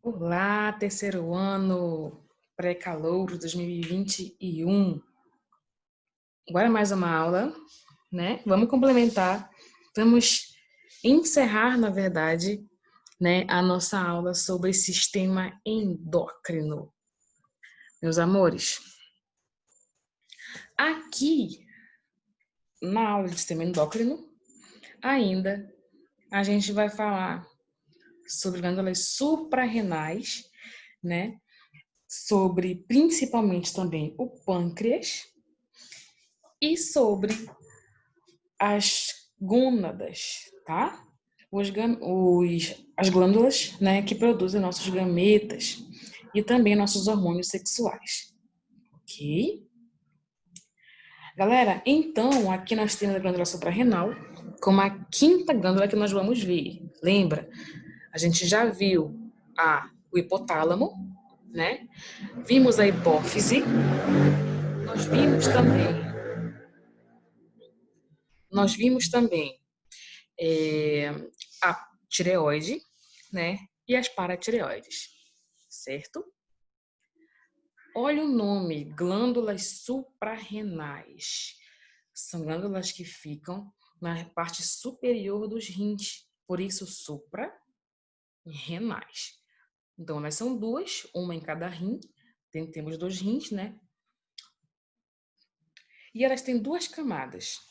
Olá, terceiro ano, pré-calouro 2021. Agora mais uma aula, né? Vamos complementar, vamos encerrar, na verdade, né, a nossa aula sobre sistema endócrino. Meus amores, aqui na aula de sistema endócrino, ainda a gente vai falar sobre glândulas suprarrenais, né? Sobre principalmente também o pâncreas e sobre as gônadas, tá? As glândulas, né, que produzem nossos gametas e também nossos hormônios sexuais, ok? Galera, então aqui nós temos a glândula suprarrenal como a quinta glândula que nós vamos ver. Lembra? A gente já viu o hipotálamo, né? Vimos a hipófise, nós vimos também, nós vimos também a tireoide, né? E as paratireoides, certo? Olha o nome, glândulas suprarrenais. São glândulas que ficam na parte superior dos rins, por isso suprarrenais. Então, elas são duas, uma em cada rim, temos dois rins, né? E elas têm duas camadas.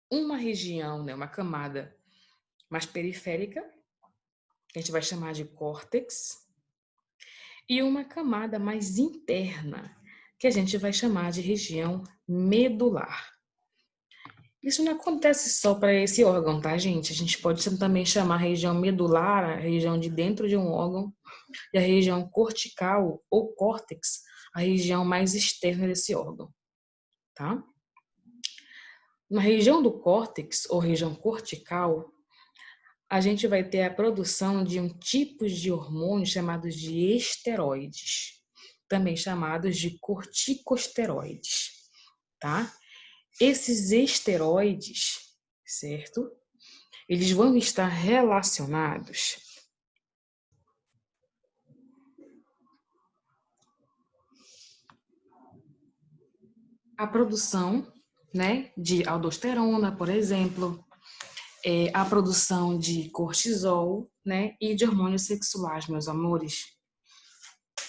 Uma região, né, uma camada mais periférica, que a gente vai chamar de córtex, e uma camada mais interna, que a gente vai chamar de região medular. Isso não acontece só para esse órgão, tá, gente? A gente pode também chamar a região medular, a região de dentro de um órgão, e a região cortical ou córtex, a região mais externa desse órgão, tá? Na região do córtex ou região cortical, a gente vai ter a produção de um tipo de hormônio chamados de esteroides, também chamados de corticosteroides, tá? Esses esteroides, certo? Eles vão estar relacionados à produção, né, de aldosterona, por exemplo, a produção de cortisol, né, e de hormônios sexuais, meus amores.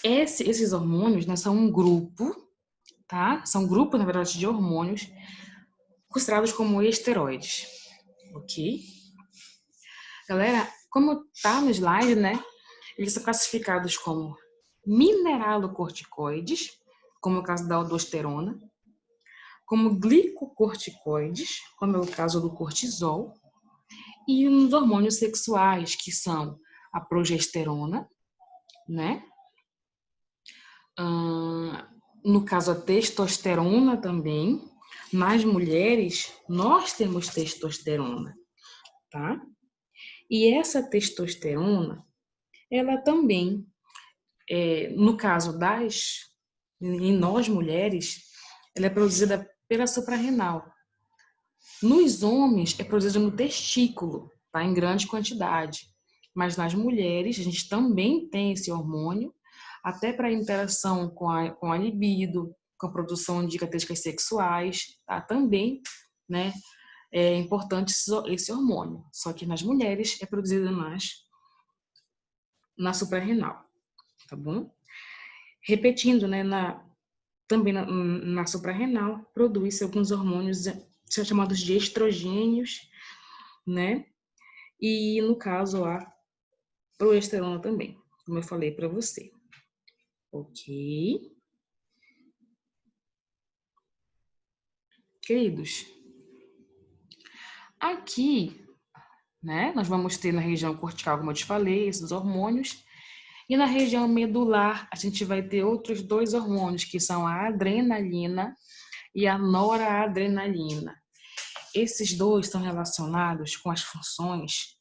Esses hormônios, né, são um grupo, tá? São grupos, na verdade, de hormônios considerados como esteroides, ok? Galera, como tá no slide, né, eles são classificados como mineralocorticoides, como é o caso da aldosterona, como glicocorticoides, como é o caso do cortisol, e os hormônios sexuais, que são a progesterona, né? No caso, a testosterona também. Nas mulheres, nós temos testosterona, tá? E essa testosterona, ela também, no caso em nós mulheres, ela é produzida pela suprarrenal. Nos homens, é produzida no testículo, tá? Em grande quantidade. Mas nas mulheres, a gente também tem esse hormônio, até para interação com a libido, com a produção de características sexuais, tá? Também, né, é importante esse hormônio. Só que nas mulheres é produzido na suprarrenal, tá bom? Repetindo, né, também na suprarrenal, produz alguns hormônios são chamados de estrogênios, né? E no caso a progesterona também, como eu falei para você. Ok? Queridos, aqui, né, nós vamos ter na região cortical, como eu te falei, esses hormônios, e na região medular a gente vai ter outros dois hormônios, que são a adrenalina e a noradrenalina. Esses dois estão relacionados com as funções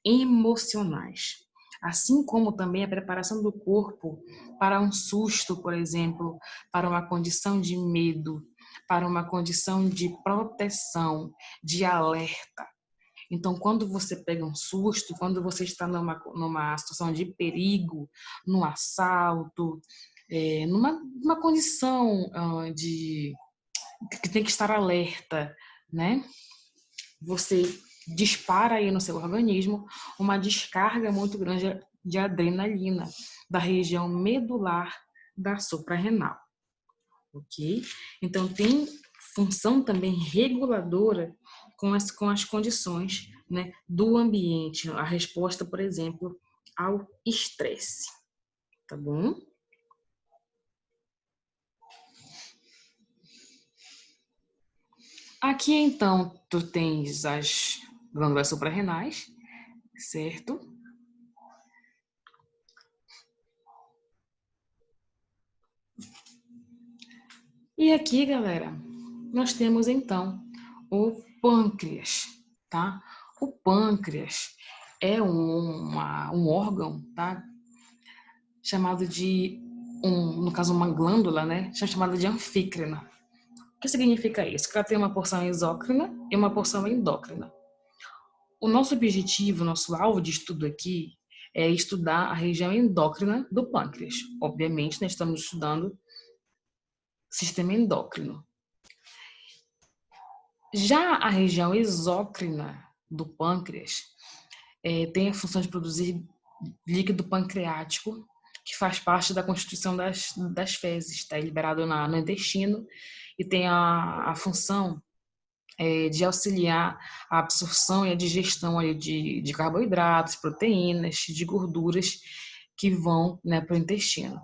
emocionais, assim como também a preparação do corpo para um susto, por exemplo, para uma condição de medo, para uma condição de proteção, de alerta. Então, quando você pega um susto, quando você está numa situação de perigo, num assalto, numa condição de que tem que estar alerta, né? Você dispara aí no seu organismo uma descarga muito grande de adrenalina da região medular da suprarrenal, ok? Então, tem função também reguladora com as condições, né, do ambiente, a resposta, por exemplo, ao estresse, tá bom? Aqui, então, tu tens as glândulas suprarrenais, certo? E aqui, galera, nós temos, então, o pâncreas, tá? O pâncreas é um órgão, tá? Chamado de, no caso, uma glândula, né? Chamada de anfícrina. O que significa isso? Que ela tem uma porção exócrina e uma porção endócrina. O nosso objetivo, nosso alvo de estudo aqui é estudar a região endócrina do pâncreas. Obviamente, nós estamos estudando sistema endócrino. Já a região exócrina do pâncreas tem a função de produzir líquido pancreático, que faz parte da constituição das fezes, está liberado no intestino e tem a função de auxiliar a absorção e a digestão ali de carboidratos, proteínas, de gorduras que vão, né, para o intestino.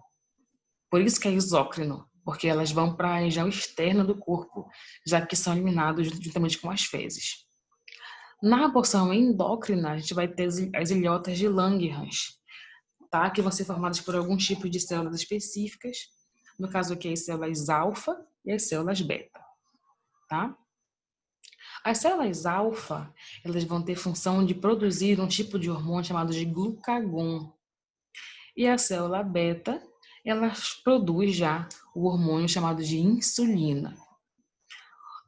Por isso que é exócrino, porque elas vão para a região externa do corpo, já que são eliminados juntamente com as fezes. Na porção endócrina, a gente vai ter as ilhotas de Langerhans, tá? Que vão ser formadas por alguns tipos de células específicas. No caso aqui, as células alfa e as células beta, tá? As células alfa, elas vão ter função de produzir um tipo de hormônio chamado de glucagon. E a célula beta, ela produz já o hormônio chamado de insulina.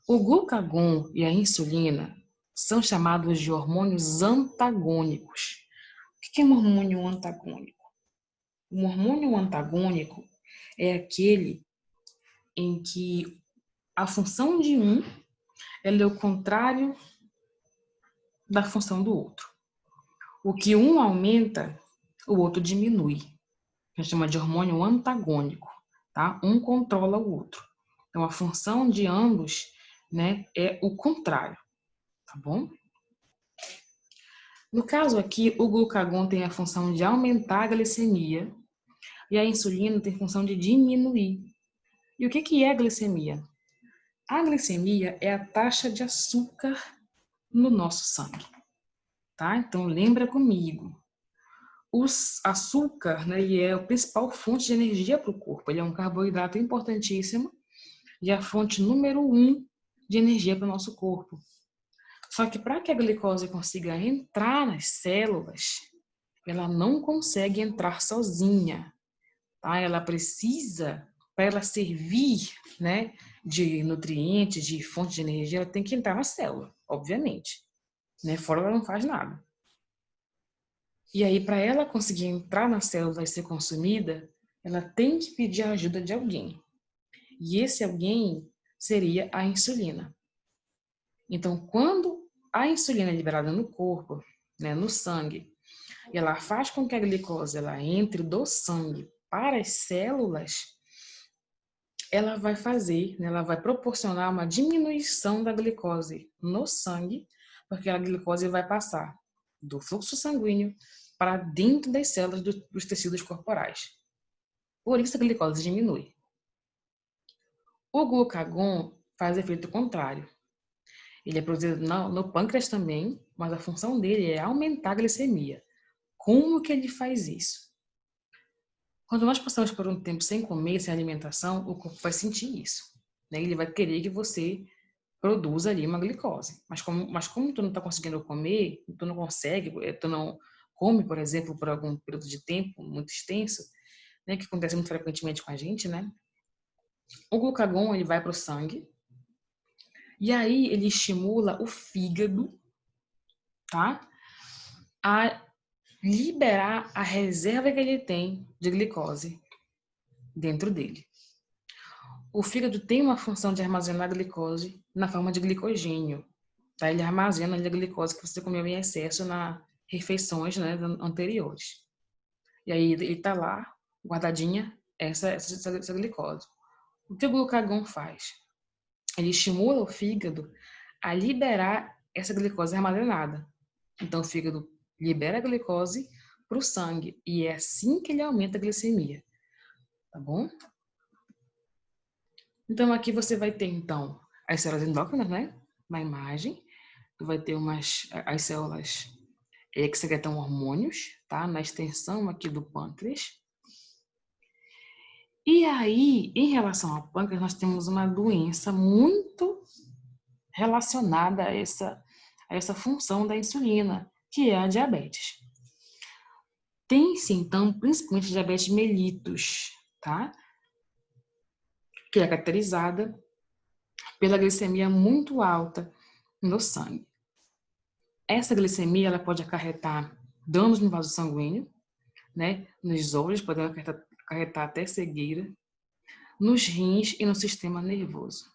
O glucagon e a insulina são chamados de hormônios antagônicos. O que é um hormônio antagônico? Um hormônio antagônico é aquele em que a função de um é o contrário da função do outro. O que um aumenta, o outro diminui. A gente chama de hormônio antagônico, tá? Um controla o outro. Então, a função de ambos, né, é o contrário, tá bom? No caso aqui, o glucagon tem a função de aumentar a glicemia e a insulina tem a função de diminuir. E o que é a glicemia? A glicemia é a taxa de açúcar no nosso sangue, tá? Então, lembra comigo. O açúcar, né, ele é a principal fonte de energia para o corpo. Ele é um carboidrato importantíssimo e a fonte número 1 de energia para o nosso corpo. Só que para que a glicose consiga entrar nas células, ela não consegue entrar sozinha, tá? Ela precisa, para ela servir, né, de nutrientes, de fonte de energia, ela tem que entrar na célula, obviamente, né? Fora ela não faz nada. E aí, para ela conseguir entrar na célula e ser consumida, ela tem que pedir a ajuda de alguém. E esse alguém seria a insulina. Então, quando a insulina é liberada no corpo, né, no sangue, e ela faz com que a glicose ela entre do sangue para as células, ela vai fazer, né, ela vai proporcionar uma diminuição da glicose no sangue, porque a glicose vai passar do fluxo sanguíneo para dentro das células dos tecidos corporais. Por isso a glicose diminui. O glucagon faz efeito contrário. Ele é produzido no pâncreas também, mas a função dele é aumentar a glicemia. Como que ele faz isso? Quando nós passamos por um tempo sem comer, sem alimentação, o corpo vai sentir isso, né? Ele vai querer que você produza ali uma glicose. Mas como tu não está conseguindo comer, tu não consegue, tu não come, por exemplo, por algum período de tempo muito extenso, né, que acontece muito frequentemente com a gente, né? O glucagon, ele vai para o sangue, e aí ele estimula o fígado tá? A liberar a reserva que ele tem de glicose dentro dele. O fígado tem uma função de armazenar glicose na forma de glicogênio, tá? Ele armazena a glicose que você comeu em excesso nas refeições, né, anteriores. E aí ele tá lá, guardadinha, essa glicose. O que o glucagon faz? Ele estimula o fígado a liberar essa glicose armazenada. Então o fígado libera a glicose para o sangue e é assim que ele aumenta a glicemia, tá bom? Então aqui você vai ter então as células endócrinas, né? Na imagem, tu vai ter as células que secretam hormônios, tá? Na extensão aqui do pâncreas. E aí, em relação ao pâncreas, nós temos uma doença muito relacionada a essa função da insulina, que é a diabetes. Tem-se, então, principalmente diabetes mellitus, tá? Que é caracterizada pela glicemia muito alta no sangue. Essa glicemia ela pode acarretar danos no vaso sanguíneo, né? Nos olhos, pode acarretar até cegueira, nos rins e no sistema nervoso.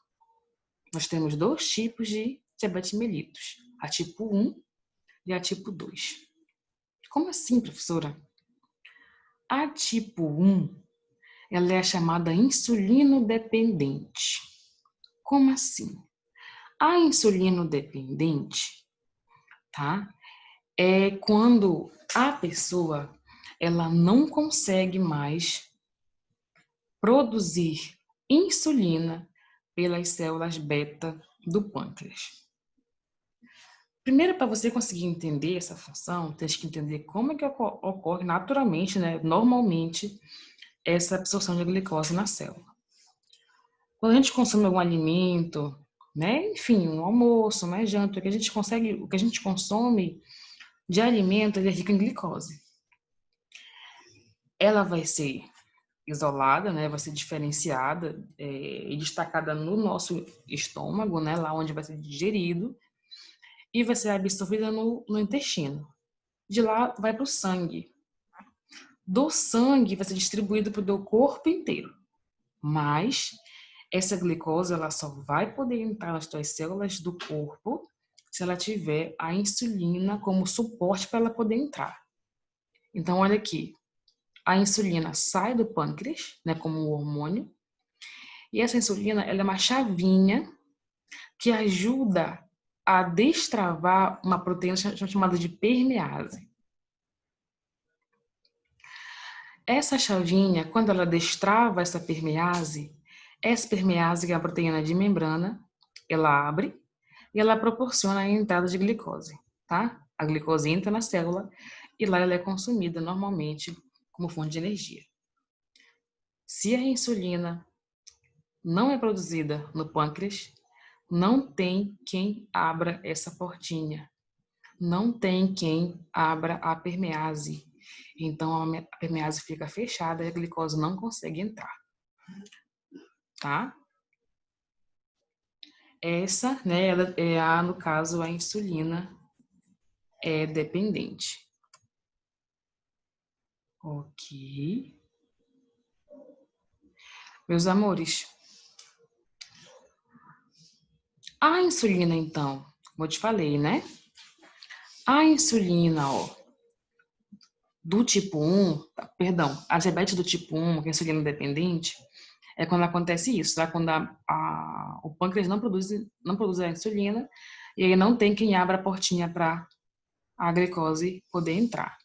Nós temos 2 tipos de diabetes mellitus, a tipo 1 e a tipo 2. Como assim, professora? A tipo 1, ela é a chamada insulino-dependente. Como assim? A insulino-dependente, tá? É quando a pessoa ela não consegue mais produzir insulina pelas células beta do pâncreas. Primeiro, para você conseguir entender essa função, tem que entender como é que ocorre naturalmente, né, normalmente, essa absorção de glicose na célula. Quando a gente consome algum alimento, né, enfim, um almoço, uma janta, o que a gente consome de alimento é rico em glicose. Ela vai ser isolada, né, vai ser diferenciada e destacada no nosso estômago, né, lá onde vai ser digerido, e vai ser absorvida no intestino. De lá vai para o sangue. Do sangue vai ser distribuído para o corpo inteiro. Mas essa glicose ela só vai poder entrar nas tuas células do corpo se ela tiver a insulina como suporte para ela poder entrar. Então, olha aqui. A insulina sai do pâncreas, né, como um hormônio. E essa insulina ela é uma chavinha que ajuda a destravar uma proteína chamada de permease. Essa chavinha, quando ela destrava essa permease, que é a proteína de membrana, ela abre e ela proporciona a entrada de glicose, tá? A glicose entra na célula e lá ela é consumida normalmente como fonte de energia. Se a insulina não é produzida no pâncreas, não tem quem abra essa portinha. Não tem quem abra a permease. Então, a permease fica fechada e a glicose não consegue entrar. Tá? Essa, né, ela é, no caso, a insulina é dependente. Ok. Meus amores, a insulina, então, como eu te falei, né? A insulina, ó, do tipo 1, perdão, a diabetes do tipo 1, que é insulina dependente, é quando acontece isso, tá? Quando o pâncreas não produz a insulina e aí não tem quem abra a portinha para a glicose poder entrar,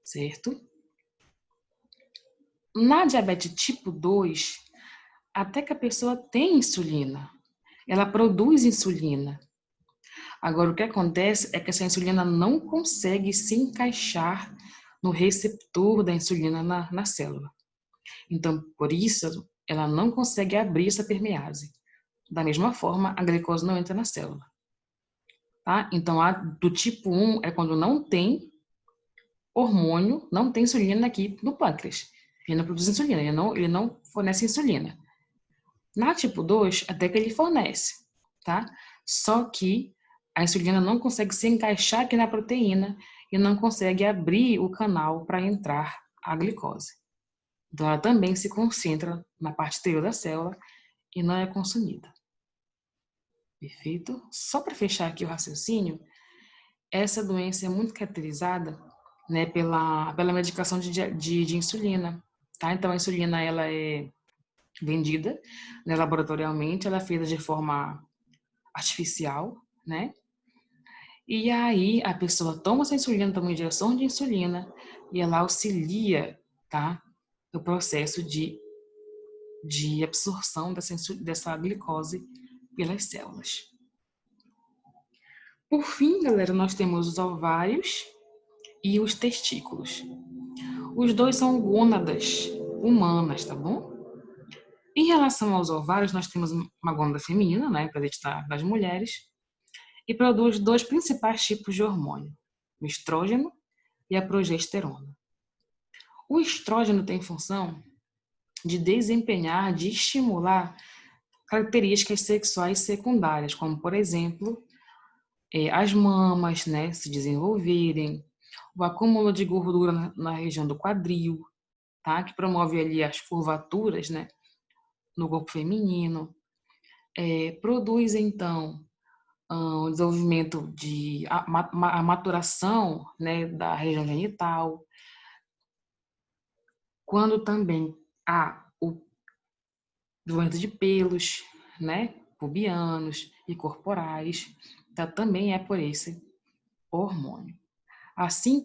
certo? Na diabetes tipo 2, até que a pessoa tem insulina, ela produz insulina. Agora, o que acontece é que essa insulina não consegue se encaixar no receptor da insulina na célula. Então, por isso, ela não consegue abrir essa permease. Da mesma forma, a glicose não entra na célula. Tá? Então, a do tipo 1 é quando não tem hormônio, não tem insulina aqui no pâncreas. Ele não produz insulina, ele não fornece insulina. Na tipo 2, até que ele fornece, tá? Só que a insulina não consegue se encaixar aqui na proteína e não consegue abrir o canal para entrar a glicose. Então, ela também se concentra na parte exterior da célula e não é consumida. Perfeito? Só para fechar aqui o raciocínio, essa doença é muito caracterizada, né, pela medicação de insulina, tá? Então, a insulina, ela é vendida, né, laboratorialmente, ela é feita de forma artificial, né? E aí, a pessoa toma essa insulina, toma injeção de insulina, e ela auxilia, tá? O processo de absorção dessa glicose pelas células. Por fim, galera, nós temos os ovários e os testículos. Os dois são gônadas humanas, tá bom? Em relação aos ovários, nós temos uma gônada feminina, né, presente nas mulheres, e produz dois principais tipos de hormônio, o estrógeno e a progesterona. O estrógeno tem função de desempenhar, de estimular características sexuais secundárias, como, por exemplo, as mamas, né, se desenvolverem, o acúmulo de gordura na região do quadril, tá, que promove ali as curvaturas, né, no corpo feminino. Produz, então, o desenvolvimento a maturação, né, da região genital. Quando também há o desenvolvimento de pelos, né, pubianos e corporais, então, também é por esse hormônio. Assim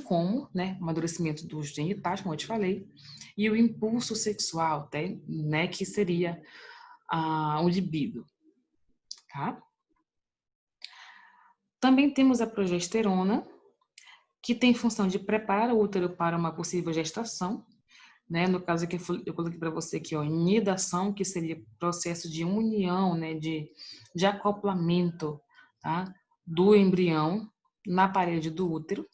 como, né, o amadurecimento dos genitais, como eu te falei, e o impulso sexual, né, que seria o libido, tá? Também temos a progesterona, que tem função de preparar o útero para uma possível gestação, né? No caso aqui eu coloquei para você aqui, ó, nidação, que seria processo de união, né, de acoplamento, tá, do embrião na parede do útero,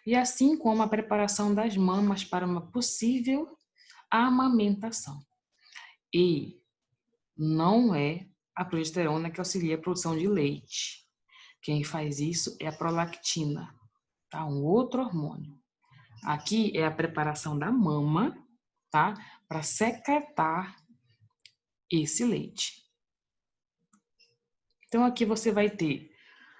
e assim como a preparação das mamas para uma possível amamentação. E não é a progesterona que auxilia a produção de leite. Quem faz isso é a prolactina, tá? Um outro hormônio. Aqui é a preparação da mama, tá? Para secretar esse leite. Então, aqui você vai ter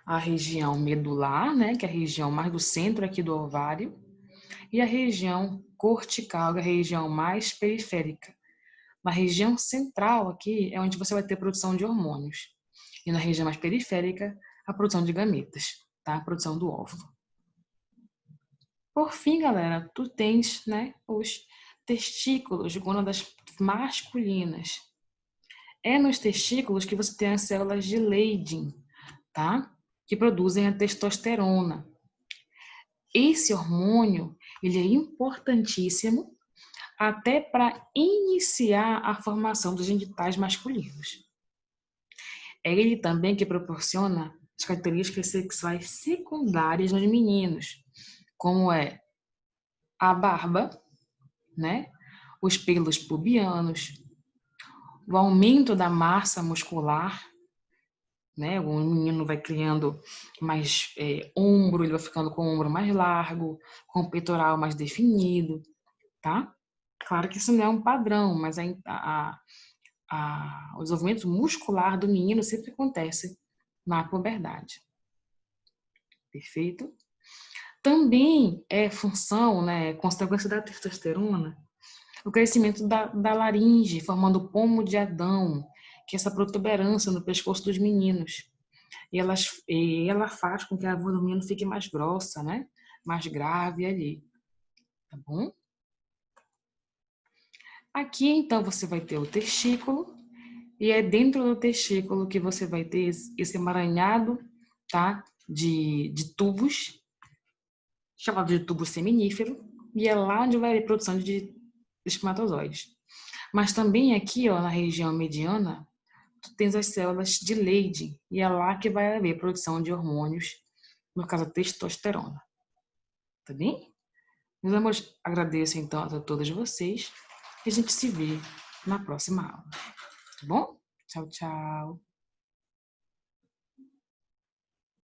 a região medular, né? Que é a região mais do centro aqui do ovário, e a região cortical, que é a região mais periférica. Na região central aqui é onde você vai ter produção de hormônios. E na região mais periférica, a produção de gametas, tá? A produção do óvulo. Por fim, galera, tu tens, né, os testículos, gônadas masculinas. É nos testículos que você tem as células de Leydig, tá? Que produzem a testosterona. Esse hormônio, ele é importantíssimo até para iniciar a formação dos genitais masculinos. É ele também que proporciona as características sexuais secundárias nos meninos, como é a barba, né? Os pelos pubianos, o aumento da massa muscular, né? O menino vai criando mais ombro, ele vai ficando com o ombro mais largo, com o peitoral mais definido, tá? Claro que isso não é um padrão, mas o desenvolvimento muscular do menino sempre acontece na puberdade. Perfeito? Também é função, né, consequência da testosterona, o crescimento da laringe, formando o pomo de Adão, que é essa protuberância no pescoço dos meninos. E ela faz com que a voz do menino fique mais grossa, né? Mais grave ali. Tá bom? Aqui, então, você vai ter o testículo, e é dentro do testículo que você vai ter esse emaranhado, tá? De tubos, chamado de tubo seminífero, e é lá onde vai haver produção de espermatozoides. Mas também aqui, ó, na região mediana, tu tens as células de Leydig, e é lá que vai haver produção de hormônios, no caso a testosterona. Tá bem? Meus amores, agradeço então a todos vocês e a gente se vê na próxima aula. Tá bom? Tchau, tchau.